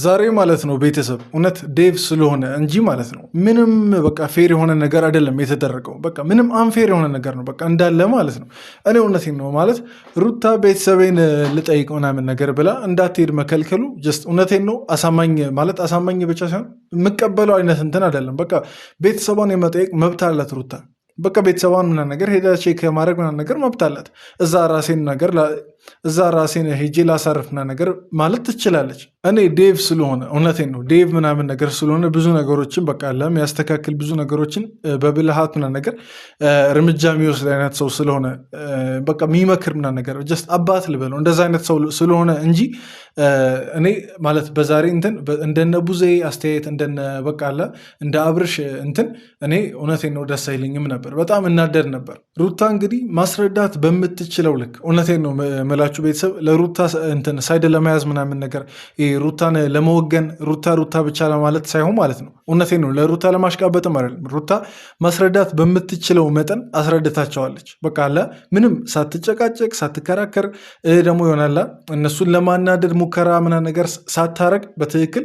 ዛሬ ማለት ነው ቤተሰብ እውነት ዴቭ ስለሆነ እንጂ ማለት ነው ምንም በቃ ፌር የሆነ ነገር አይደለም የተደረገው። በቃ ምንም አንፌር የሆነ ነገር ነው በቃ እንዳለ ማለት ነው። እኔ እውነቴን ነው ማለት ሩታ ቤተሰቤን ልጠይቅ ምናምን ነገር ብላ እንዳትሄድ መከልከሉ ጀስት እውነቴን ነው አሳማኝ ማለት አሳማኝ ብቻ ሳይሆን የምቀበለው አይነት እንትን አይደለም። በቃ ቤተሰቧን የመጠየቅ መብት አላት ሩታ። በቃ ቤተሰቧን ምናምን ነገር ሄዳ ቼክ የማድረግ ምናምን ነገር መብት አላት። እዛ ራሴን ሄጄ ላሳርፍና ነገር ማለት ትችላለች። እኔ ዴቭ ስለሆነ እውነቴን ነው ዴቭ ምናምን ነገር ስለሆነ ብዙ ነገሮችን በቃ ያስተካክል ብዙ ነገሮችን በብልሃት ምናምን ነገር እርምጃ የሚወስድ አይነት ሰው ስለሆነ በቃ የሚመክር ምናምን ነገር ጀስት አባት ልበለው እንደዛ አይነት ሰው ስለሆነ እንጂ እኔ ማለት በዛሬ እንትን እንደነ ቡዜ አስተያየት እንደነ በቃ እንደ አብርሽ እንትን እኔ እውነቴን ነው ደስ አይለኝም ነበር። በጣም እናደድ ነበር። ሩታ እንግዲህ ማስረዳት በምትችለው ልክ እውነቴን ነው መላችሁ ቤተሰብ ለሩታ እንትን ሳይድ ለመያዝ ምናምን ነገር ሩታን ለመወገን ሩታ ብቻ ለማለት ሳይሆን ማለት ነው። እውነቴን ነው ለሩታ ለማሽቃበጥም አይደለም። ሩታ ማስረዳት በምትችለው መጠን አስረድታቸዋለች። በቃ ምንም ሳትጨቃጨቅ ሳትከራከር ደግሞ ይሆናላ እነሱን ለማናደድ ሙከራ ምናምን ነገር ሳታረግ በትክክል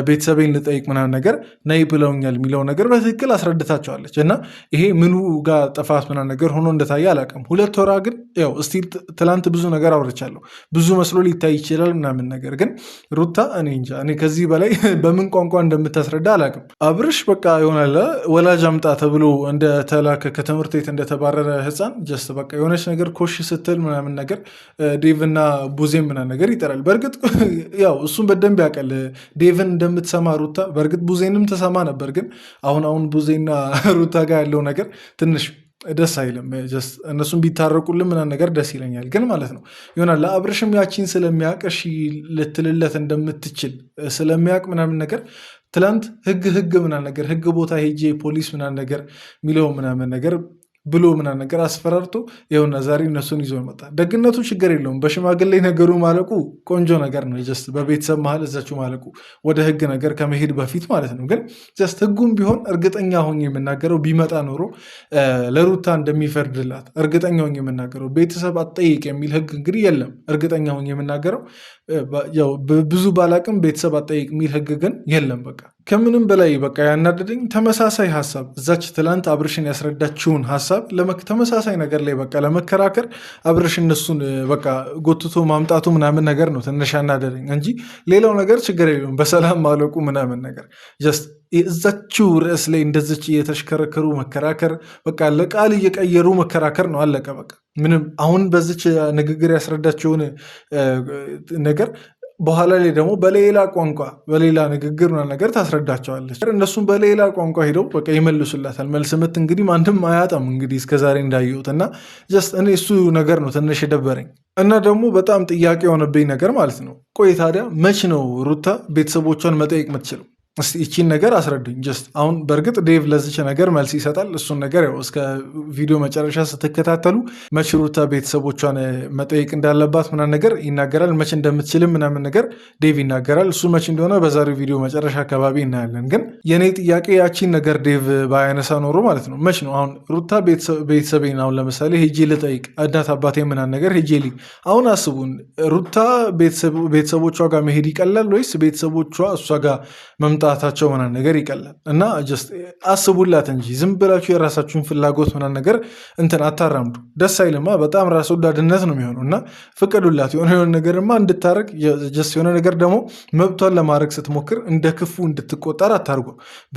ቤተሰቤን ልጠይቅ ምናምን ነገር ነይ ብለውኛል የሚለው ነገር በትክክል አስረድታቸዋለች። እና ይሄ ምኑ ጋር ጥፋት ምናምን ነገር ሆኖ እንደታየ አላውቅም። 2 ወራ ግን ያው እስቲል ትላንት ብዙ ነገር አውርቻለሁ። ብዙ መስሎ ሊታይ ይችላል ምናምን ነገር ግን ሩታ እኔ እንጃ እኔ ከዚህ በላይ በምን ቋንቋ እንደምታስረዳ አላውቅም። አብርሽ በቃ ይሆናል ወላጅ አምጣ ተብሎ እንደተላከ ከትምህርት ቤት እንደተባረረ ህፃን ጀስት በቃ የሆነች ነገር ኮሽ ስትል ምናምን ነገር ዴቭና ቡዜን ምናምን ነገር ይጠራል። በእርግጥ ያው እሱም በደንብ ያውቃል ዴቭን እንደምትሰማ ሩታ። በእርግጥ ቡዜንም ተሰማ ነበር። ግን አሁን ቡዜና ሩታ ጋር ያለው ነገር ትንሽ ደስ አይልም። እነሱም ቢታረቁልን ምናምን ነገር ደስ ይለኛል። ግን ማለት ነው ይሆናል ለአብርሽም ያቺን ስለሚያውቅ እሺ ልትልለት እንደምትችል ስለሚያውቅ ምናምን ነገር ትላንት ህግ ምናምን ነገር ህግ ቦታ ሄጄ ፖሊስ ምናምን ነገር የሚለው ምናምን ነገር ብሎ ምናምን ነገር አስፈራርቶ ይኸውና ዛሬ እነሱን ይዞ መጣ። ደግነቱ ችግር የለውም በሽማግሌ ነገሩ ማለቁ ቆንጆ ነገር ነው። ጀስት በቤተሰብ መሀል እዛችሁ ማለቁ ወደ ህግ ነገር ከመሄድ በፊት ማለት ነው። ግን ጀስት ህጉም ቢሆን እርግጠኛ ሆኜ የምናገረው ቢመጣ ኖሮ ለሩታ እንደሚፈርድላት እርግጠኛ ሆኜ የምናገረው ቤተሰብ አትጠይቅ የሚል ህግ እንግዲህ የለም። እርግጠኛ ሆኜ የምናገረው ብዙ ባላቅም ቤተሰብ አትጠይቅ የሚል ህግ ግን የለም። በቃ ከምንም በላይ በቃ ያናደደኝ ተመሳሳይ ሀሳብ እዛች ትላንት አብርሽን ያስረዳችውን ሀሳብ ተመሳሳይ ነገር ላይ በቃ ለመከራከር አብርሽ እነሱን በቃ ጎትቶ ማምጣቱ ምናምን ነገር ነው ትንሽ ያናደደኝ እንጂ ሌላው ነገር ችግር የለውም። በሰላም ማለቁ ምናምን ነገር ጀስት እዛችው ርዕስ ላይ እንደዚች እየተሽከረከሩ መከራከር በቃ ለቃል እየቀየሩ መከራከር ነው አለቀ። በቃ ምንም አሁን በዚች ንግግር ያስረዳችውን ነገር በኋላ ላይ ደግሞ በሌላ ቋንቋ በሌላ ንግግር ነገር ታስረዳቸዋለች። እነሱም በሌላ ቋንቋ ሄደው በቃ ይመልሱላታል። መልስ ምት እንግዲህ ማንም አያጣም እንግዲህ እስከዛሬ እንዳየሁት እና ጀስት እኔ እሱ ነገር ነው ትንሽ የደበረኝ እና ደግሞ በጣም ጥያቄ የሆነብኝ ነገር ማለት ነው። ቆይ ታዲያ መች ነው ሩታ ቤተሰቦቿን መጠየቅ የምትችለው? እስቲ ይቺን ነገር አስረዱኝ። ጀስት አሁን በእርግጥ ዴቭ ለዚች ነገር መልስ ይሰጣል። እሱን ነገር ያው እስከ ቪዲዮ መጨረሻ ስትከታተሉ መች ሩታ ቤተሰቦቿን መጠየቅ እንዳለባት ምናምን ነገር ይናገራል። መች እንደምትችልም ምናምን ነገር ዴቭ ይናገራል። እሱ መች እንደሆነ በዛሬው ቪዲዮ መጨረሻ አካባቢ እናያለን። ግን የኔ ጥያቄ ያቺን ነገር ዴቭ ባያነሳ ኖሮ ማለት ነው መች ነው አሁን ሩታ ቤተሰቤን አሁን ለምሳሌ ሄጄ ልጠይቅ እናት አባቴ ምናምን ነገር ሄጄ አሁን አስቡን ሩታ ቤተሰቦቿ ጋር መሄድ ይቀላል ወይስ ቤተሰቦቿ እሷ ጋር መምጣታቸው ምናምን ነገር ይቀላል? እና ጀስት አስቡላት እንጂ ዝም ብላችሁ የራሳችሁን ፍላጎት ምናምን ነገር እንትን አታራምዱ። ደስ አይልማ። በጣም ራስ ወዳድነት ነው የሚሆነው። እና ፍቀዱላት የሆነ ነገርማ እንድታረግ ጀስት የሆነ ነገር ደግሞ መብቷን ለማድረግ ስትሞክር እንደ ክፉ እንድትቆጠር አታርጉ።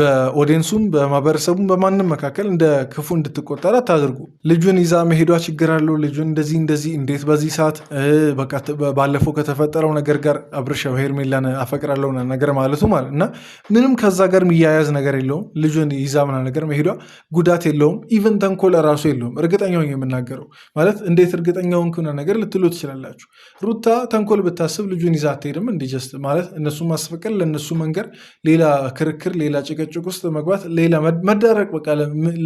በኦዲየንሱም በማህበረሰቡም በማንም መካከል እንደ ክፉ እንድትቆጠር አታድርጉ። ልጁን ይዛ መሄዷ ችግር አለው። ልጁን እንደዚህ እንዴት በዚህ ሰዓት በቃ ባለፈው ከተፈጠረው ነገር ጋር አብርሽ ሄርሜላን አፈቅራለሁ ነገር ማለቱ ማለት እና ምንም ከዛ ጋር የሚያያዝ ነገር የለውም። ልጁን ይዛ ምናምን ነገር መሄዷ ጉዳት የለውም። ኢቨን ተንኮል ራሱ የለውም። እርግጠኛው የምናገረው ማለት እንዴት እርግጠኛውን ከሆነ ነገር ልትሉ ትችላላችሁ። ሩታ ተንኮል ብታስብ ልጁን ይዛ አትሄድም። እንዲ ጀስት ማለት እነሱ ማስፈቀድ ለእነሱ መንገር ሌላ ክርክር ሌላ ጭቅጭቅ ውስጥ መግባት ሌላ መዳረቅ በቃ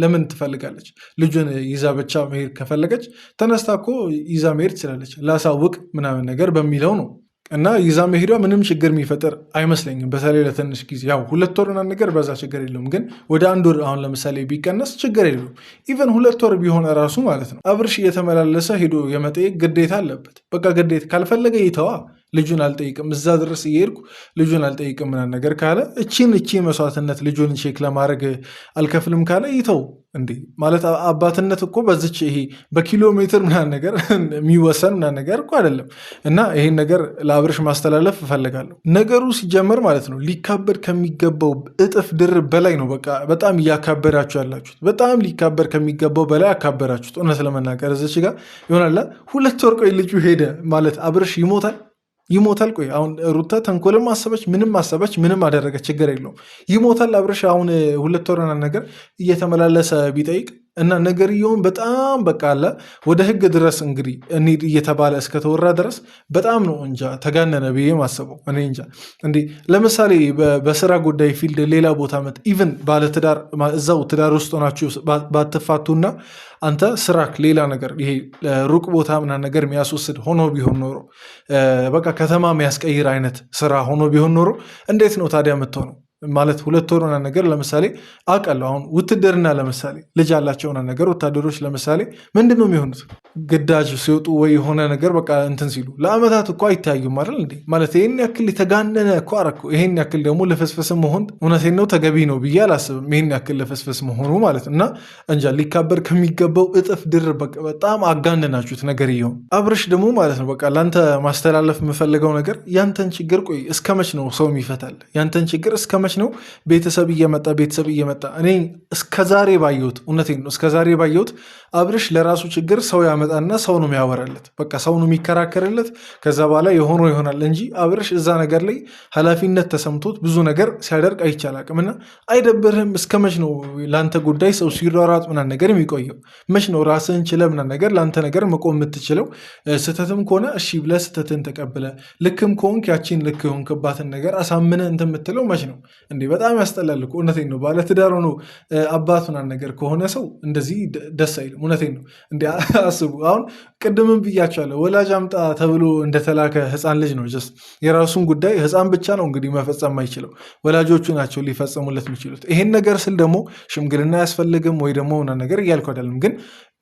ለምን ትፈልጋለች? ልጁን ይዛ ብቻ መሄድ ከፈለገች ተነስታ እኮ ይዛ መሄድ ትችላለች። ላሳውቅ ምናምን ነገር በሚለው ነው እና ይዛ መሄዷ ምንም ችግር የሚፈጠር አይመስለኝም። በተለይ ለትንሽ ጊዜ ያው 2 ወር ነገር በዛ ችግር የለውም። ግን ወደ 1 ወር አሁን ለምሳሌ ቢቀነስ ችግር የለውም። ኢቨን 2 ወር ቢሆን ራሱ ማለት ነው አብርሽ እየተመላለሰ ሄዶ የመጠየቅ ግዴታ አለበት። በቃ ግዴታ ካልፈለገ ይተዋ። ልጁን አልጠይቅም እዛ ድረስ እየሄድኩ ልጁን አልጠይቅም ምናምን ነገር ካለ እቺ መስዋዕትነት ልጁን ቼክ ለማድረግ አልከፍልም ካለ ይተው እንዴ ማለት አባትነት እኮ በዚች ይሄ በኪሎ ሜትር ምናምን ነገር የሚወሰን ምናምን ነገር እኮ አይደለም። እና ይሄን ነገር ለአብርሽ ማስተላለፍ እፈልጋለሁ። ነገሩ ሲጀመር ማለት ነው ሊካበድ ከሚገባው እጥፍ ድርብ በላይ ነው። በቃ በጣም እያካበዳችሁ ያላችሁት፣ በጣም ሊካበድ ከሚገባው በላይ አካበዳችሁት። እውነት ለመናገር እዚች ጋር ይሆናል 2 ወር ቆይ ልጁ ሄደ ማለት አብርሽ ይሞታል። ቆይ አሁን ሩታ ተንኮልም አሰበች ምንም አደረገች ችግር የለውም ይሞታል። አብርሽ አሁን 2 ወር ነገር እየተመላለሰ ቢጠይቅ እና ነገርየውን በጣም በቃ አለ ወደ ህግ ድረስ እንግዲህ እንሂድ እየተባለ እስከተወራ ድረስ በጣም ነው እንጃ ተጋነነ ብዬ ማሰበው። እኔ እንጃ እንዴ ለምሳሌ በስራ ጉዳይ ፊልድ ሌላ ቦታ መጥ ኢቭን ባለትዳር እዛው ትዳር ውስጥ ሆናችሁ ባትፋቱና አንተ ስራክ ሌላ ነገር ይሄ ሩቅ ቦታ ምናምን ነገር የሚያስወስድ ሆኖ ቢሆን ኖሮ በቃ ከተማ የሚያስቀይር አይነት ስራ ሆኖ ቢሆን ኖሮ እንዴት ነው ታዲያ የምትሆነው? ማለት 2 ወር ሆነ ነገር ለምሳሌ አውቃለሁ። አሁን ውትድርና ለምሳሌ ልጅ ያላቸው ሆነ ነገር ወታደሮች ለምሳሌ ምንድን ነው የሚሆኑት? ግዳጅ ሲወጡ ወይ የሆነ ነገር በቃ እንትን ሲሉ ለአመታት እኮ አይታዩም አይደል እንዴ? ማለት ይሄን ያክል የተጋነነ እኮ አረኩ። ይሄን ያክል ደግሞ ለፈስፈስ መሆን እውነቴን ነው ተገቢ ነው ብዬ አላስብም። ይሄን ያክል ለፈስፈስ መሆኑ ማለት እና እንጃ ሊካበር ከሚገባው እጥፍ ድርብ በጣም አጋነናችሁት ነገር ይሁን። አብርሽ ደግሞ ማለት ነው በቃ ላንተ ማስተላለፍ የምፈልገው ነገር ያንተን ችግር ቆይ እስከመች ነው ሰው የሚፈታል? ያንተን ችግር እስከመች ነው ቤተሰብ እየመጣ እኔ እስከዛሬ ባየሁት እውነቴን ነው እስከዛሬ ባየሁት አብርሽ ለራሱ ችግር ሰው ያመጣና ሰው ነው የሚያወራለት፣ በቃ ሰው ነው የሚከራከርለት። ከዛ በኋላ የሆነው ይሆናል እንጂ አብርሽ እዛ ነገር ላይ ኃላፊነት ተሰምቶት ብዙ ነገር ሲያደርግ አይቻላቅም። እና አይደብርህም? እስከመች ነው ለአንተ ጉዳይ ሰው ሲሯሯጥ ምናምን ነገር የሚቆየው? መች ነው ራስህን ችለህ ምናምን ነገር ለአንተ ነገር መቆም የምትችለው? ስህተትም ከሆነ እሺ ብለህ ስህተትን ተቀብለ፣ ልክም ከሆንክ ያቺን ልክ የሆንክባትን ነገር አሳምነ እንትን የምትለው መች ነው እንዴ? በጣም ያስጠላል እኮ እውነቴን ነው። ባለትዳር ሆኖ አባት ምናምን ነገር ከሆነ ሰው እንደዚህ ደስ አይልም። እውነቴን ነው እንዴ አስቡ። አሁን ቅድምም ብያቸዋለሁ ወላጅ አምጣ ተብሎ እንደተላከ ህፃን ልጅ ነው ጀስት የራሱን ጉዳይ ህፃን ብቻ ነው እንግዲህ መፈጸም ማይችለው፣ ወላጆቹ ናቸው ሊፈጸሙለት የሚችሉት። ይሄን ነገር ስል ደግሞ ሽምግልና አያስፈልግም ወይ ደግሞ ምናምን ነገር እያልኩ አይደለም፣ ግን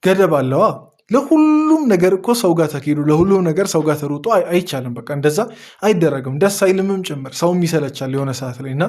ገደብ አለዋ። ለሁሉም ነገር እኮ ሰው ጋር ተካሄዱ፣ ለሁሉም ነገር ሰው ጋር ተሩጦ አይቻልም። በቃ እንደዛ አይደረግም፣ ደስ አይልምም ጭምር፣ ሰውም ይሰለቻል የሆነ ሰዓት ላይ። እና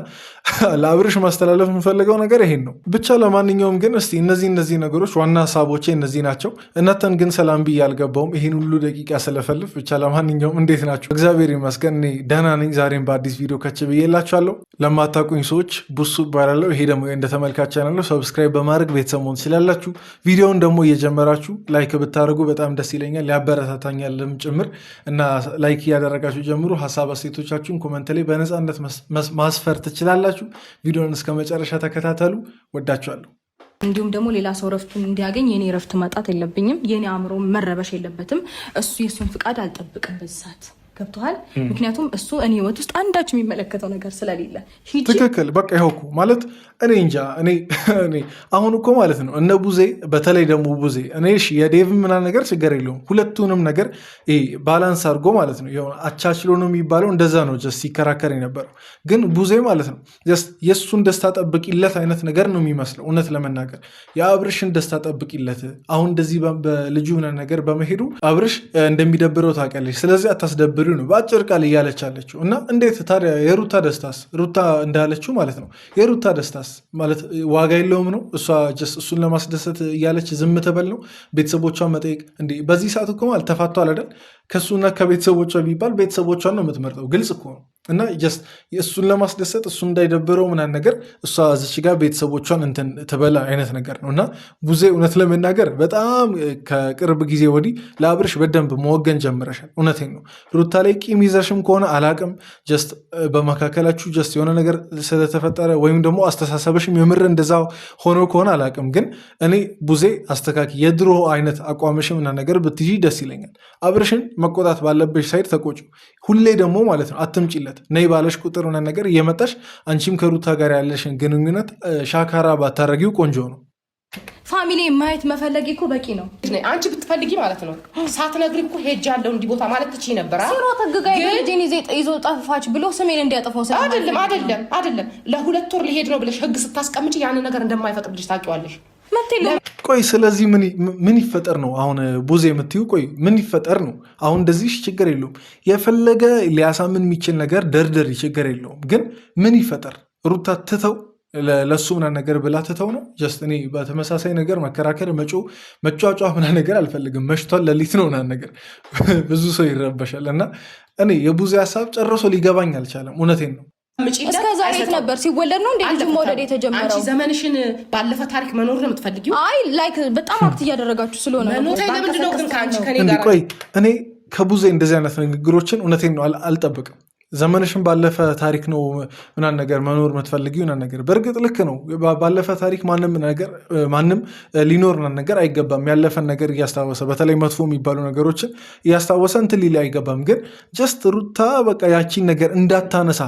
ለአብርሽ ማስተላለፍ የምፈልገው ነገር ይሄን ነው ብቻ። ለማንኛውም ግን እስቲ እነዚህ ነገሮች ዋና ሀሳቦቼ እነዚህ ናቸው። እናንተን ግን ሰላም ብዬ አልገባውም ይህን ሁሉ ደቂቃ ስለፈልፍ ብቻ። ለማንኛውም እንዴት ናቸው? እግዚአብሔር ይመስገን እኔ ደህና ነኝ። ዛሬም በአዲስ ቪዲዮ ከች ብዬላችኋለሁ። ለማታውቁኝ ሰዎች ቡሱ እባላለሁ። ይሄ ደግሞ እንደ ተመልካች ያለው ሰብስክራይብ በማድረግ ቤተሰብ መሆን ትችላላችሁ። ቪዲዮውን ደግሞ እየጀመራችሁ ላይክ ብታደርጉ በጣም ደስ ይለኛል፣ ያበረታታኛልም ጭምር እና ላይክ እያደረጋችሁ ጀምሩ። ሀሳብ አስተያየቶቻችሁን ኮመንት ላይ በነፃነት ማስፈር ትችላላችሁ። ቪዲዮን እስከ መጨረሻ ተከታተሉ። ወዳችኋለሁ። እንዲሁም ደግሞ ሌላ ሰው ረፍቱን እንዲያገኝ የኔ ረፍት ማጣት የለብኝም፣ የኔ አእምሮ መረበሽ የለበትም። እሱ የእሱን ፍቃድ አልጠብቅም በዚህ ሰዓት ገብቶሃል? ምክንያቱም እሱ እኔ ህይወት ውስጥ አንዳች የሚመለከተው ነገር ስለሌለ ትክክል። በቃ ይኸውኩ ማለት እኔ እንጃ እኔ አሁን እኮ ማለት ነው እነ ቡዜ በተለይ ደግሞ ቡዜ እኔ የዴቭ ምናምን ነገር ችግር የለውም ሁለቱንም ነገር ባላንስ አድርጎ ማለት ነው አቻችሎ ነው የሚባለው እንደዛ ነው ጀስት ሲከራከር የነበረው። ግን ቡዜ ማለት ነው የእሱን ደስታ ጠብቂለት አይነት ነገር ነው የሚመስለው። እውነት ለመናገር የአብርሽን ደስታ ጠብቂለት። አሁን እንደዚህ በልጁ ምናምን ነገር በመሄዱ አብርሽ እንደሚደብረው ታውቂያለሽ። ስለዚህ አታስደብር ነው በአጭር ቃል እያለች አለችው። እና እንዴት ታዲያ የሩታ ደስታስ ሩታ እንዳለችው ማለት ነው የሩታ ደስታስ ማለት ዋጋ የለውም ነው? እሷ እሱን ለማስደሰት እያለች ዝም ትበል ነው? ቤተሰቦቿን መጠየቅ እንዴ? በዚህ ሰዓት እኮ ማለት ተፋቷል አይደል? ከእሱና ከቤተሰቦቿ ቢባል ቤተሰቦቿን ነው የምትመርጠው። ግልጽ እኮ ነው። እና እሱን ለማስደሰት እሱ እንዳይደብረው ምናምን ነገር እሷ እዚች ጋር ቤተሰቦቿን እንትን ትበላ አይነት ነገር ነው። እና ቡዜ እውነት ለመናገር በጣም ከቅርብ ጊዜ ወዲህ ለአብርሽ በደንብ መወገን ጀምረሻል። እውነቴን ነው። ሩታ ላይ ቂም ይዘሽም ከሆነ አላቅም፣ ጀስት በመካከላችሁ ጀስት የሆነ ነገር ስለተፈጠረ ወይም ደግሞ አስተሳሰበሽም የምር እንደዛ ሆኖ ከሆነ አላቅም፣ ግን እኔ ቡዜ አስተካኪ የድሮ አይነት አቋምሽም እና ነገር ብትይ ደስ ይለኛል። አብርሽን መቆጣት ባለበሽ ሳይድ ተቆጩ። ሁሌ ደግሞ ማለት ነው አትምጪለት። ነይ ባለሽ ቁጥር ሆነ ነገር እየመጣሽ አንቺም ከሩታ ጋር ያለሽን ግንኙነት ሻካራ ባታረጊው ቆንጆ ነው። ፋሚሊ ማየት መፈለግ እኮ በቂ ነው። አንቺ ብትፈልጊ ማለት ነው ሳትነግሪ እኮ ሄጃለሁ እንዲህ ቦታ ማለት ትችይ ነበር። ሲሮ ተግጋይ ልጄን ይዞ ጠፋች ብሎ ስሜን እንዲያጠፋው አይደለም ለ2 ወር ሊሄድ ነው ብለሽ ህግ ስታስቀምጪ ያን ነገር እንደማይፈቅድልሽ ታውቂዋለሽ። ቆይ ስለዚህ ምን ይፈጠር ነው አሁን ቡዜ የምትዩ? ቆይ ምን ይፈጠር ነው አሁን? እንደዚህ ችግር የለውም የፈለገ ሊያሳምን የሚችል ነገር ደርደር ችግር የለውም። ግን ምን ይፈጠር? ሩታ ትተው ለሱ ምና ነገር ብላ ትተው ነው? ጀስት እኔ በተመሳሳይ ነገር መከራከር መጫጫ ምና ነገር አልፈልግም። መሽቷል፣ ሌሊት ነው ምና ነገር ብዙ ሰው ይረበሻል። እና እኔ የቡዜ ሀሳብ ጨርሶ ሊገባኝ አልቻለም። እውነቴን ነው። እስከ ዛሬ የት ነበር? ሲወለድ ነው እንዴ ልጅ መውለድ የተጀመረው? አንቺ ዘመንሽን ባለፈ ታሪክ መኖር ነው የምትፈልጊው? አይ ላይክ በጣም አክት እያደረጋችሁ ስለሆነ ነው። ለምንድን ነው ግን ከአንቺ ከኔ ጋር? ቆይ እኔ ከቡዜ እንደዚህ አይነት ንግግሮችን እውነቴን ነው አልጠብቅም። ዘመንሽን ባለፈ ታሪክ ነው ምናምን ነገር መኖር የምትፈልጊው ምናምን ነገር። በእርግጥ ልክ ነው። ባለፈ ታሪክ ማንም ሊኖር ምናምን ነገር አይገባም። ያለፈን ነገር እያስታወሰ በተለይ መጥፎ የሚባሉ ነገሮችን እያስታወሰ እንትን ሊል አይገባም። ግን ጀስት ሩታ በቃ ያቺን ነገር እንዳታነሳ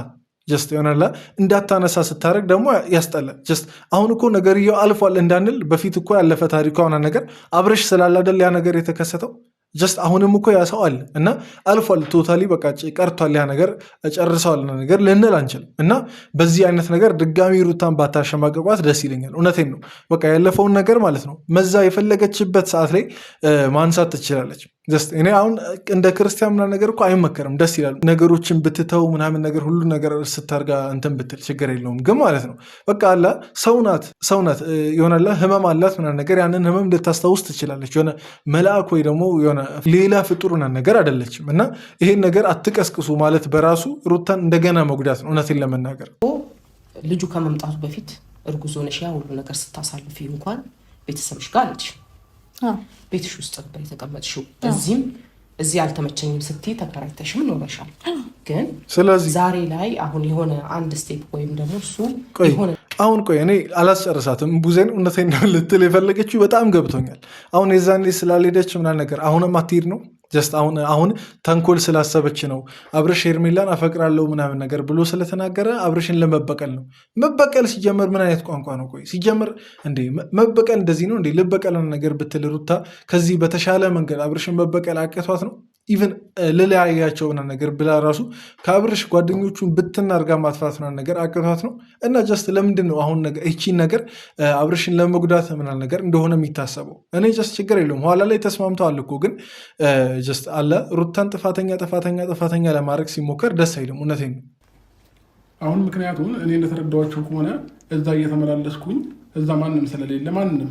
ጀስት ይሆናላ እንዳታነሳ ስታደርግ ደግሞ ያስጠላል። ጀስት አሁን እኮ ነገርየው አልፏል እንዳንል በፊት እኮ ያለፈ ታሪኳ ሆና ነገር አብረሽ ስላላደል ያ ነገር የተከሰተው ጀስት አሁንም እኮ ያ ሰው አለ እና አልፏል። ቶታሊ በቃ ቀርቷል። ያ ነገር ጨርሰዋል ነገር ልንል አንችልም። እና በዚህ አይነት ነገር ድጋሚ ሩታን ባታሸማቀቋት ደስ ይለኛል። እውነቴን ነው። በቃ ያለፈውን ነገር ማለት ነው መዛ የፈለገችበት ሰዓት ላይ ማንሳት ትችላለች። ጀስት እኔ አሁን እንደ ክርስቲያን ምናምን ነገር እኮ አይመከርም። ደስ ይላል ነገሮችን ብትተው ምናምን ነገር ሁሉ ነገር ስታርጋ እንትን ብትል ችግር የለውም። ግን ማለት ነው በቃ አላ ሰውናት የሆነላ ህመም አላት ምናምን ነገር ያንን ህመም ልታስታውስ ትችላለች። የሆነ መልአክ ወይ ደግሞ የሆነ ሌላ ፍጡር ምናምን ነገር አይደለችም። እና ይሄን ነገር አትቀስቅሱ ማለት በራሱ ሩታን እንደገና መጉዳት ነው። እውነቴን ለመናገር ልጁ ከመምጣቱ በፊት እርጉዝ ሆነሽ ያ ሁሉ ነገር ስታሳልፊ እንኳን ቤተሰብሽ ጋር አለች ቤትሽ ውስጥ ነበር የተቀመጥሽው። እዚህ አልተመቸኝም ስትይ ተከራይተሽም ኖረሻል። ግን ስለዚህ ዛሬ ላይ አሁን የሆነ አንድ ስቴፕ ወይም ደግሞ እሱ የሆነ አሁን ቆይ እኔ አላስጨርሳትም። ቡዜን እውነቴን ነው ልትል የፈለገችው በጣም ገብቶኛል። አሁን የዛኔ ስላልሄደች ምናምን ነገር አሁንም አትሄድ ነው ጀስት አሁን ተንኮል ስላሰበች ነው። አብረሽ ሄርሜላን አፈቅራለሁ ምናምን ነገር ብሎ ስለተናገረ አብረሽን ለመበቀል ነው። መበቀል ሲጀመር ምን አይነት ቋንቋ ነው? ቆይ ሲጀመር እንዴ መበቀል እንደዚህ ነው እንዴ? ልበቀል ነገር ብትል ሩታ ከዚህ በተሻለ መንገድ አብረሽን መበቀል አቅቷት ነው። ኢቨን ልለያያቸው ምናምን ነገር ብላ ራሱ ከአብረሽ ጓደኞቹን ብትናርጋ ማጥፋት ምናምን ነገር አቅቷት ነው። እና ጀስት ለምንድን ነው አሁን ይቺን ነገር አብረሽን ለመጉዳት ምናምን ነገር እንደሆነ የሚታሰበው? እኔ ጀስት ችግር የለውም ኋላ ላይ ተስማምተዋል እኮ ግን ጀስት አለ ሩታን ጥፋተኛ ለማድረግ ሲሞከር ደስ አይልም። እውነቴን ነው። አሁን ምክንያቱም እኔ እንደተረዳኋቸው ከሆነ እዛ እየተመላለስኩኝ እዛ ማንም ስለሌለ ማንም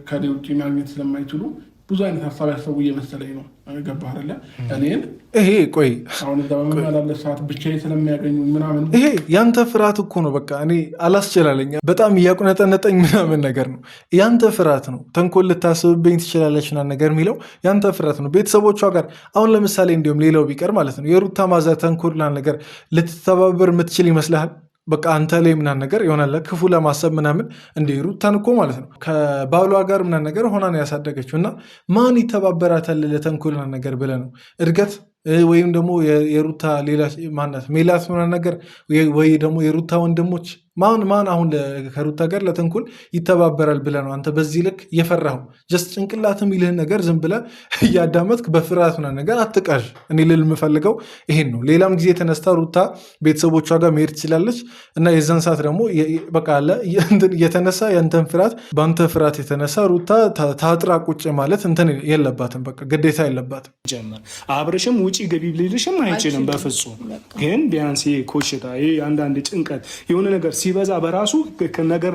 ከኔ ውጭ ማግኘት ስለማይችሉ ብዙ አይነት ሀሳብ ያሰቡ እየመሰለኝ ነው። ገባህ አይደለ? እኔን ይሄ ቆይ አሁን እዛ በመመላለስ ሰዓት ብቻዬን ስለሚያገኙኝ ምናምን ይሄ ያንተ ፍርሃት እኮ ነው። በቃ እኔ አላስችላለኝ በጣም እያቁነጠነጠኝ ምናምን ነገር ነው። ያንተ ፍርሃት ነው። ተንኮል ልታስብብኝ ትችላለች ምናምን ነገር የሚለው ያንተ ፍርሃት ነው። ቤተሰቦቿ ጋር አሁን ለምሳሌ እንዲሁም ሌላው ቢቀር ማለት ነው የሩታ ማዛ ተንኮል ምናምን ነገር ልትተባበር የምትችል ይመስልሃል? በቃ አንተ ላይ ምናምን ነገር ይሆናል ክፉ ለማሰብ ምናምን እንደ ሩታን እኮ ማለት ነው ከባሏ ጋር ምናምን ነገር ሆና ነው ያሳደገችው። እና ማን ይተባበራታል ለተንኮል ምናምን ነገር ብለህ ነው እድገት ወይም ደግሞ የሩታ ሌላ ማናት ሜላት ምናምን ነገር ወይ ደግሞ የሩታ ወንድሞች ማን አሁን ከሩታ ጋር ለተንኮል ይተባበራል ብለህ ነው አንተ በዚህ ልክ እየፈራኸው? ጀስት ጭንቅላት የሚልህን ነገር ዝም ብለህ እያዳመጥክ በፍርሃት ምናምን ነገር አትቃዥ። እኔ ልል የምፈልገው ይሄን ነው። ሌላም ጊዜ የተነስታ ሩታ ቤተሰቦቿ ጋር መሄድ ትችላለች እና የዛን ሰዓት ደግሞ በቃ አለ የተነሳ የንተን ፍርሃት በአንተ ፍርሃት የተነሳ ሩታ ታጥራ ቁጭ ማለት እንትን የለባትም። በቃ ግዴታ የለባትም። አብረሽም ውጪ ገቢ ልልሽም አይችልም በፍጹም። ግን ቢያንስ ኮሽታ አንዳንድ ጭንቀት የሆነ ነገር ሲበዛ በራሱ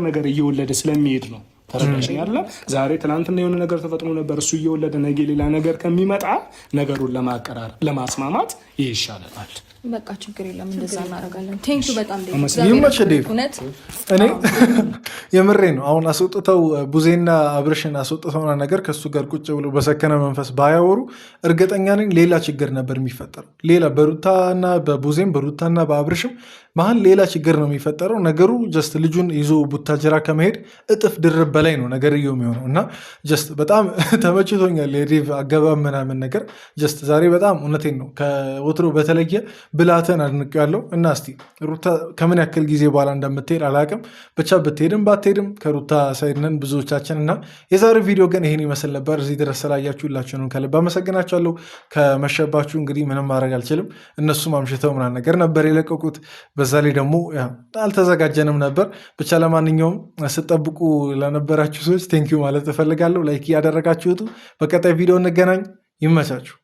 ነገር እየወለደ ስለሚሄድ ነው። ተረዳሽኝ አይደለ? ዛሬ ትናንትና የሆነ ነገር ተፈጥሮ ነበር፣ እሱ እየወለደ ነገ ሌላ ነገር ከሚመጣ ነገሩን ለማቀራረብ ለማስማማት ይሻላል። በቃ ችግር የለም እንደዛ እናደርጋለን። ቴንክ ዩ በጣም ይመች ዴቭ። እኔ የምሬ ነው። አሁን አስወጥተው ቡዜና አብርሽን አስወጥተውና ነገር ከሱ ጋር ቁጭ ብሎ በሰከነ መንፈስ ባያወሩ እርግጠኛ ነኝ ሌላ ችግር ነበር የሚፈጠረው። ሌላ በሩታና በቡዜም በሩታና በአብርሽም መሀል ሌላ ችግር ነው የሚፈጠረው። ነገሩ ጀስት ልጁን ይዞ ቡታጅራ ከመሄድ እጥፍ ድርብ በላይ ነው ነገርየው የሚሆነው። እና ጀስት በጣም ተመችቶኛል የዴቭ አገባብ ምናምን ነገር ጀስት ዛሬ በጣም እውነቴን ነው ከወትሮ በተለየ ብልሃትን አድንቄያለሁ። እና እስቲ ሩታ ከምን ያክል ጊዜ በኋላ እንደምትሄድ አላቅም። ብቻ ብትሄድም ባትሄድም ከሩታ ሳይድ ነን ብዙዎቻችን። እና የዛሬው ቪዲዮ ግን ይህን ይመስል ነበር። እዚህ ድረስ ስላያችሁ ሁላችሁንም ከልብ አመሰግናችኋለሁ። ከመሸባችሁ እንግዲህ ምንም ማድረግ አልችልም። እነሱም አምሽተው ምናምን ነገር ነበር የለቀቁት። በዛ ላይ ደግሞ አልተዘጋጀንም ነበር። ብቻ ለማንኛውም ስጠብቁ ለነበራችሁ ሰዎች ቴንኪዩ ማለት እፈልጋለሁ። ላይክ እያደረጋችሁት በቀጣይ ቪዲዮ እንገናኝ። ይመቻችሁ።